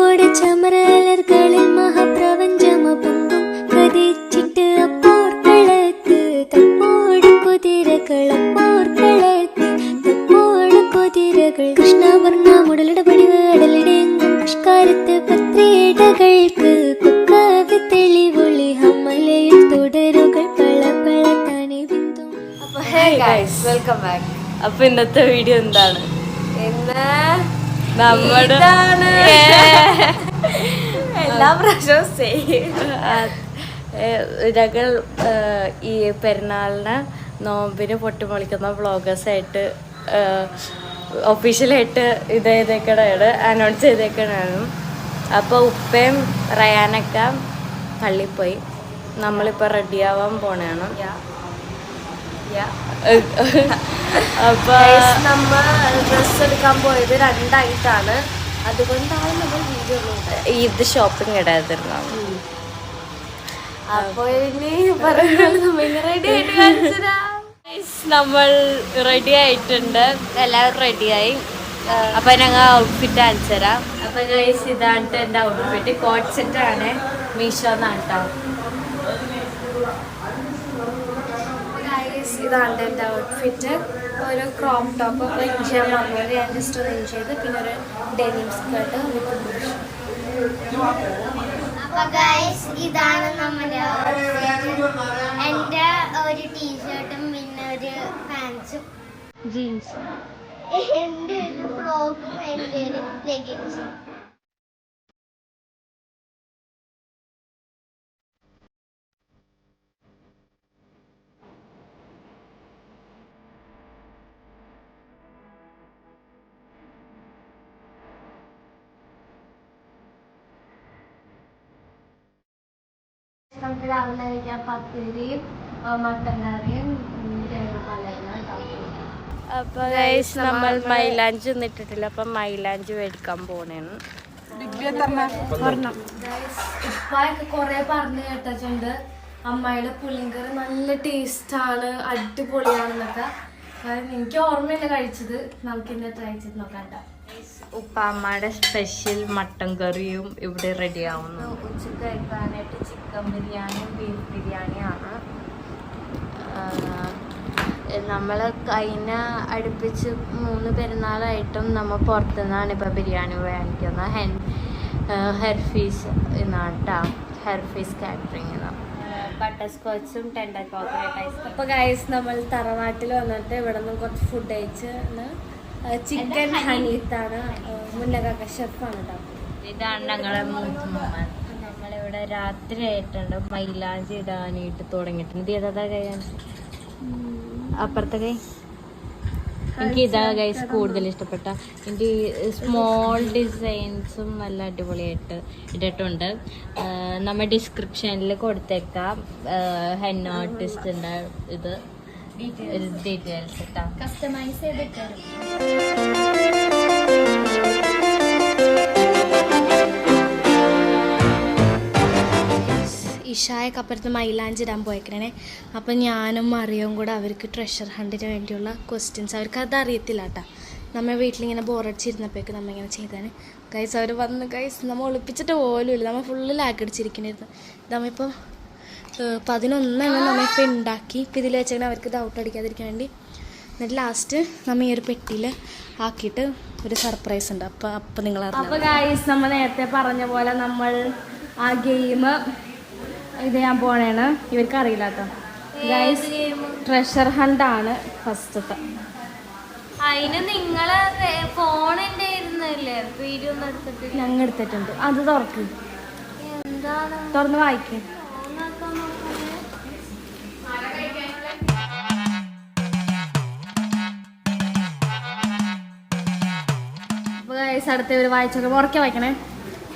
കോടി ചമരലർകളിൽ മഹാപ്രപഞ്ചമൊപ്പം കതിച്ചിട്ട് അപ്പോർക്കളത്ത് തപ്പോട് കുതിരകളപ്പോർക്കളത്ത് തപ്പോട് കുതിരകൾ കൃഷ്ണവർണ്ണ മുടലിടപടിവ് അടലിടെങ്കും പുഷ്കാരത്ത് പത്രേടകൾക്ക് കൊക്കവി തെളിവൊളി ഹമ്മലയിൽ തുടരുകൾ പള പള തനി ബിന്ദു. അപ്പോൾ ഹേ ഗൈസ്, വെൽക്കം ബാക്ക്. അപ്പൊ ഇന്നത്തെ വീഡിയോ എന്താണ്? നമ്മുടെ എല്ലാ പ്രാവശ്യവും ഞങ്ങൾ ഈ പെരുന്നാളിന് നോമ്പിന് പൊട്ടിമുളിക്കുന്ന വ്ളോഗേഴ്സായിട്ട് ഒഫീഷ്യലായിട്ട് ഇത് ചെയ്തേക്കണാണ്, അനൗൺസ് ചെയ്തേക്കണാണ്. അപ്പോൾ ഉപ്പയും റയാനൊക്കെ പള്ളിയിൽ പോയി. നമ്മളിപ്പോൾ റെഡിയാവാൻ പോണതാണ്. അപ്പൊ നമ്മൾ ഡ്രസ് എടുക്കാൻ പോയത് 2 ആയിട്ടാണ്, അതുകൊണ്ടാണ് നമ്മൾ വീഡിയോ ഇത് ഷോപ്പിംഗ് ഇടാതിരുന്നു. അപ്പൊ ഇനി നമ്മൾ റെഡി ആയിട്ടുണ്ട്, എല്ലാവരും റെഡിയായി. അപ്പൊ ഞങ്ങൾ ഔട്ട്ഫിറ്റ് അയച്ചു തരാം. അപ്പൊ ഗൈസ്, ഇതാണ് എൻ്റെ ഔട്ട്ഫിറ്റ്. കോട്ട് സെറ്റാണ്, മീഷോന്നാണ് കേട്ടോ. ഇതാണ് എൻ്റെ ഔട്ട്ഫിറ്റ്. ഒരു ക്രോപ്പ് ടോപ്പ് ഇഞ്ച് ചെയ്യാൻ പറഞ്ഞത് ഞാൻ ജസ്റ്റ് ഒന്ന് ഇഞ്ച് ചെയ്ത്, പിന്നെ ഒരു ഡെനിം സ്കേർട്ട് വിത്ത് ബുഷ്. അപ്പൊ ഗൈസ്, ഇതാണ് നമ്മുടെ എൻ്റെ ഒരു ടീഷർട്ടും പിന്നെ ഒരു പാൻസും ജീൻസും എൻ്റെ ഒരു ഫ്രോക്കും എൻ്റെ ഒരു ലെഗിൻസും. നമുക്ക് രാവിലെ കഴിക്കാൻ പത്തിരിയും മട്ടൻ കറിയും അപ്പൊ ഗൈസ്, നമ്മൾ മൈലാഞ്ചി ഒന്നും ഇട്ടിട്ടില്ല. അപ്പം മൈലാഞ്ചി മേടിക്കാൻ പോണേണ്. ഇപ്പൊക്കെ കൊറേ പറഞ്ഞു കേട്ടിട്ടുണ്ട് അമ്മായിയുടെ പുളിങ്കറി നല്ല ടേസ്റ്റാണ്, അടിപൊളിയാണെന്നൊക്കെ. എനിക്ക് ഓർമ്മയില്ല കഴിച്ചത്. നമുക്ക് ഇന്ന് ട്രൈ ചെയ്ത് നോക്കണ്ട. ഉപ്പാമ്മയുടെ സ്പെഷ്യൽ മട്ടൻ കറിയും ഇവിടെ റെഡി ആവുന്നു. ഉച്ചക്ക് കഴിക്കാനായിട്ട് ചിക്കൻ ബിരിയാണിയും ബീഫ് ബിരിയാണിയാണ്. നമ്മൾ കഴിഞ്ഞ അടുപ്പിച്ച് 3 പെരുന്നാളായിട്ടും നമ്മൾ പുറത്തുനിന്നാണ് ഇപ്പോൾ ബിരിയാണി വാങ്ങിക്കുന്നത്. ഹെർഫീസ് എന്നാണ് കേട്ടോ, ഹെർഫീസ് കാറ്ററിംഗ് എന്നാണ്. ബട്ടർ സ്കോച്ചും ടെൻഡർ കോക്കനട്ട് ഐസ്. അപ്പോൾ ഗൈസ്, നമ്മൾ തറവാട്ടിൽ വന്നിട്ട് ഇവിടെ നിന്ന് കുറച്ച് ഫുഡ് കഴിച്ച് ചിക്കൻ ഹനീത്താണ്, മുന്നകാക്ക ഷെഫാണ് കേട്ടോ. ഇതാണ് ഞങ്ങളെ മൂത്തുമ്മ. നമ്മളിവിടെ രാത്രി ആയിട്ടുണ്ട്, മൈലാഞ്ചി ഇടാനായിട്ട് തുടങ്ങിയിട്ടുണ്ട്. ഏതാ കഴിയാൻ അപ്പുറത്തെ കൈ എനിക്ക് ഇതാ ഗൈസ് കൂടുതൽ ഇഷ്ടപ്പെട്ട. എനിക്ക് സ്മോൾ ഡിസൈൻസും നല്ല അടിപൊളിയായിട്ട് ഇട്ടിട്ടുണ്ട്. നമ്മൾ ഡിസ്ക്രിപ്ഷനിൽ കൊടുത്തേക്കാം ഹെന്ന ആർട്ടിസ്റ്റിൻ്റെ ഇത് ഡീറ്റെയിൽസ് ഇട്ടാ കസ്റ്റമൈസ് ചെയ്തിട്ട്. ഇഷായൊക്കെ അപ്പുറത്ത് മൈലാഞ്ചി ഇടാൻ പോയേക്കണേ. അപ്പം ഞാനും മറിയവും കൂടെ അവർക്ക് ട്രഷർ ഹണ്ടിന് വേണ്ടിയുള്ള ക്വസ്റ്റ്യൻസ്, അവർക്ക് അത് അറിയത്തില്ല കേട്ടോ. നമ്മൾ വീട്ടിലിങ്ങനെ ബോറടിച്ചിരുന്നപ്പോഴേക്ക് നമ്മൾ ഇങ്ങനെ ചെയ്താണ്. ഗൈസ്, അവർ വന്ന് ഗൈസ് നമ്മൾ ഒളിപ്പിച്ചിട്ട് പോലും ഇല്ല, നമ്മൾ ഫുള്ള് ലാഗടിച്ചിരിക്കണായിരുന്നു. നമ്മളിപ്പോൾ 11 നമ്മളിപ്പോൾ ഉണ്ടാക്കി. ഇപ്പം ഇതിൽ വെച്ചാൽ അവർക്ക് ഡൗട്ട് അടിക്കാതിരിക്കാൻ വേണ്ടി. എന്നിട്ട് ലാസ്റ്റ് നമ്മൾ ഈ ഒരു പെട്ടിയിൽ ആക്കിയിട്ട് ഒരു സർപ്രൈസ് ഉണ്ട്. അപ്പം നിങ്ങൾ അപ്പോൾ ഗൈസ്, നമ്മൾ നേരത്തെ പറഞ്ഞ പോലെ നമ്മൾ ആ ഗെയിം ഇത് ചെയ്യാൻ പോണേണ്. ഇവർക്ക് അറിയില്ല കേട്ടോ ഗൈസ്. ട്രഷർ ഹണ്ടാണ് ഫസ്റ്റത്തെ. അതിന് നിങ്ങളെ ഫോണിൻ്റെ വീഡിയോ ഒന്നും എടുത്തിട്ടില്ല. ഞങ്ങൾ എടുത്തിട്ടുണ്ട്. അത് തുറക്ക്, എന്താണ് തുറന്ന് വായിക്കും. അപ്പോൾ ഗൈസ്, അടുത്ത ഇവർ വായിച്ചൊക്കെ ഉറക്കെ വായിക്കണേ.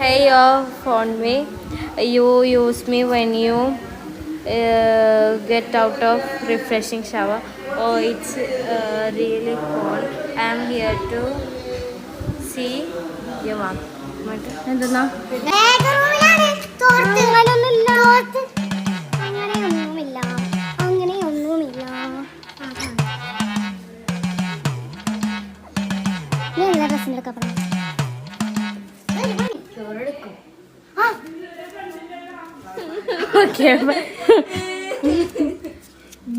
Hey, you phone me. You use me when you get out of refreshing shower. Oh, it's really cold. I'm here to see you, mom. എന്തെന്നാ അങ്ങനെയൊന്നുമില്ല. നീ എല്ലാ ഡ്രസ്സിൻ്റെ ഒക്കെ പറഞ്ഞു നോക്കിയപ്പോ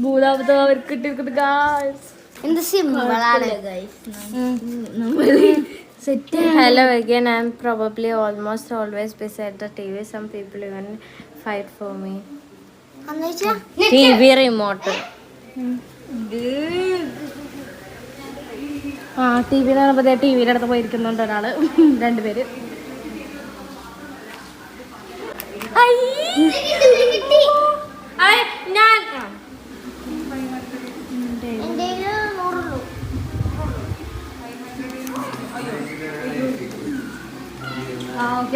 മൂന്നാമത്തെ അവർക്ക് ഇട്ടിരിക്കുന്നത് ഗായ്സ്. എന്ത് സിമ്പിളാണ്. Hello again. I'm probably almost always beside the TV. Some people even fight for me. TV remote. ആ ടി വിയിൽ കാണുമ്പോൾ ടി വിയുടെ അടുത്ത് പോയിരിക്കുന്നുണ്ട് ഒരാള്, രണ്ടുപേര്.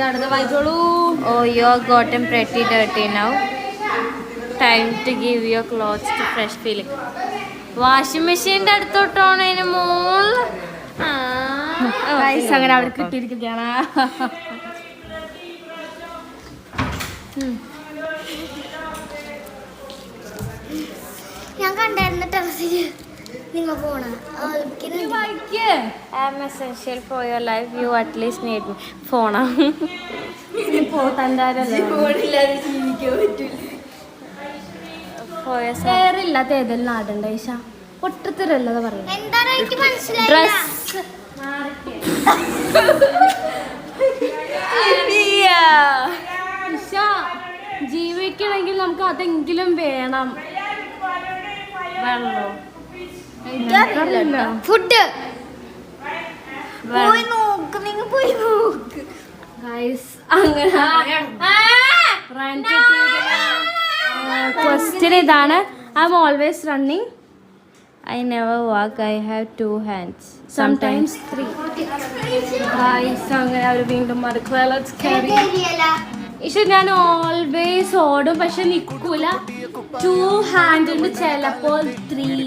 അടുത്ത വായിച്ചോളൂ. Oh, you're gotten pretty dirty now. Time to give your clothes to fresh feeling. Washing മെഷീൻ്റെ അടുത്തോട്ടാണ് മോൾ. അങ്ങനെ അവർ കിട്ടിയിരിക്കുകയാണ്. ഞാൻ കണ്ടായിരുന്നു ടെറസില് നിങ്ങൾ പോണ. I'm essential for your life. You at least need me. ഫോണാ വേറില്ലാത്ത ഏതെല്ലാം നാടുണ്ട് ഈശ? പൊട്ടത്തിരല്ലത് പറയും. എന്താണ് എനിക്ക് മനസ്സിലായില്ല. ഡ്രസ് ഈശ, ജീവിക്കണമെങ്കിൽ നമുക്ക് അതെങ്കിലും വേണം. വെള്ളോ ഫുഡ് പോയി നോക്ക്, നിങ്ങൾ പോയി നോക്ക്. ഗൈസ് അങ്ങനെ ക്വസ്റ്റ്യൻ ഇതാണ്. I M always running. I never walk. I have 2 hands. Sometimes 3. Guys അങ്ങനെ അവർ വീണ്ടും ഈശ ഞാൻ ഓൾവേസ് ഓടും പക്ഷെ നിൽക്കൂല. 2 ഹാൻഡ് ഉണ്ട്, ചിലപ്പോൾ 3.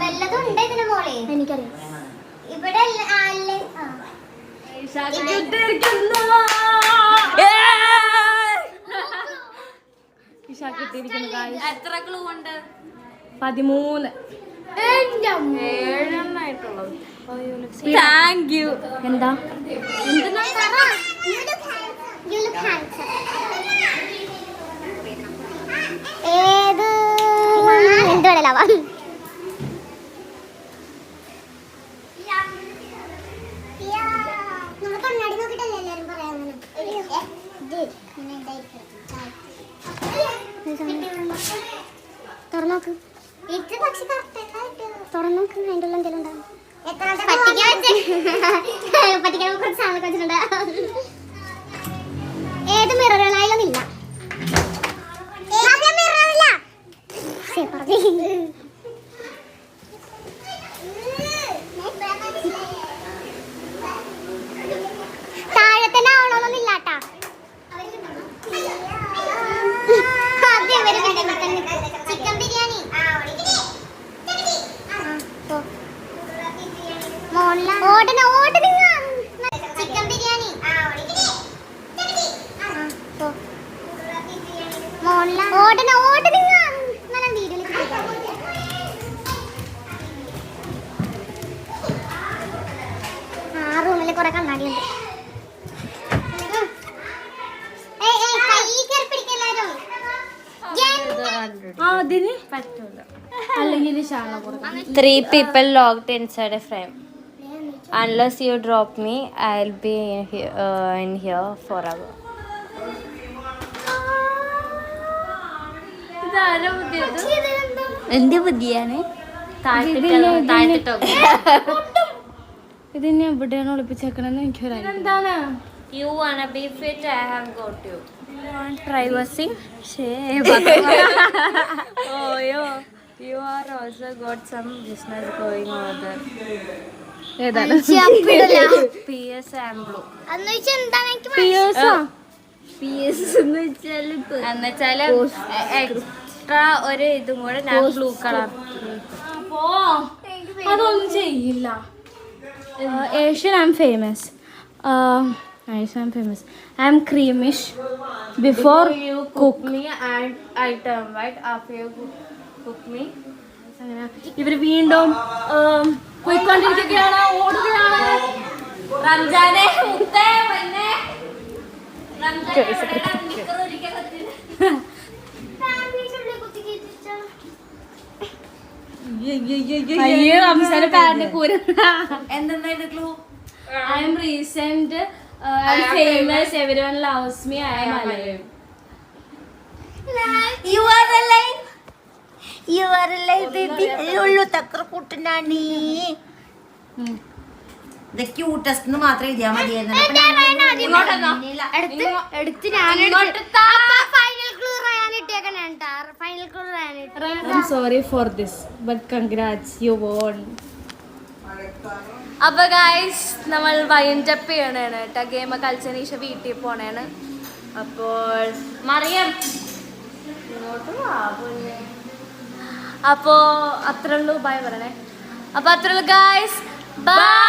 വല്ലതുണ്ട് ഇതിന്റെ മോളെ? എനിക്കറിയാം. ഇവിടെ എത്ര ക്ലൂ ഉണ്ട്? 13. Thank you. എന്താ ഏത് എന്തുവേണലാവാ? കണ്ണാടി നോക്കിട്ടല്ലേ എല്ലാരും പറയാൻ തുറന്നോക്ക്. തുറന്നോക്ക്, അതിൻ്റെ ഉള്ള എന്തെങ്കിലും ഉണ്ടാവും. പറ്റിക്കാൻ കുറച്ച് സാധനമൊക്കെ വെച്ചിട്ടുണ്ട്. ഏത് മിററുകളായാലൊന്നില്ല. താഴെ തന്നെ ആവണമെന്നില്ലാട്ടാ. ചിക്കൻ ബിരിയാണി ചിക്കൻ ബിരിയാണി ആ റൂമില് കുറെ കണ്ണാടിയുണ്ട്. അതിന് പറ്റൂല, അല്ലെങ്കിൽ ശാല കൊടുക്കണം. 3 people locked inside a frame. Unless you drop me, I'll be in here forever. എന്ത് ബുദ്ധിയാണ്? ഇത് ഇനി എവിടെയാണ് ഒളിപ്പിച്ചേക്കണെന്ന് എനിക്കൊരായി. എന്താണ് You wanna be fit? I have got you. You want privacy? Oh, you are also got some business going over there. ഏതാണ് PS and blue. എന്നുവെച്ചാല് extra ഒരു ഇതും കൂടെ ഞാൻ ബ്ലൂ കളർ. അപ്പോ അതൊന്നും ചെയ്യില്ല. Asian I M famous. Nice and famous. I am creamish before you cook. me and I turn white after you cook me. ഇവർ വീണ്ടും പോയിക്കൊണ്ടിരിക്കുകയാണ്, ഓടുകയാണ്. റംജാനെ മുത്തേ വന്നേ റംജാനെ നിക്കർ ഒരിക്കൽ അയ്യോ റംസാന്റെ പാഡിനെ കൂര. എന്തെന്നായിരുന്നു clue? I am recent, I am famous, everyone loves me, I am alive. You are alive. You are alive, baby. Lulu takra kuttnani. The cutest nu matra idya madiyana. എടുത്ത് ഞാൻ ഫൈനൽ ക്ലൂ റയാൻ ഇട്ടേക്കണേട്ടാ. Final clue Ryan ഇട്ടു. I'm sorry for this, but congrats, you won. അപ്പൊ guys നമ്മൾ wind up ചെയ്യണേണ് കേട്ടോ. Game കളിച്ചതിന് ശേഷം വീട്ടിൽ പോണേണ്. അപ്പോൾ മറിയം ഇങ്ങോട്ട് വാ പൊന്നേ. അപ്പോ അത്രേ ഉള്ളൂ, ബൈ പറയണേ. അപ്പൊ അത്രേ ഉള്ളൂ ഗൈസ്, ബൈ.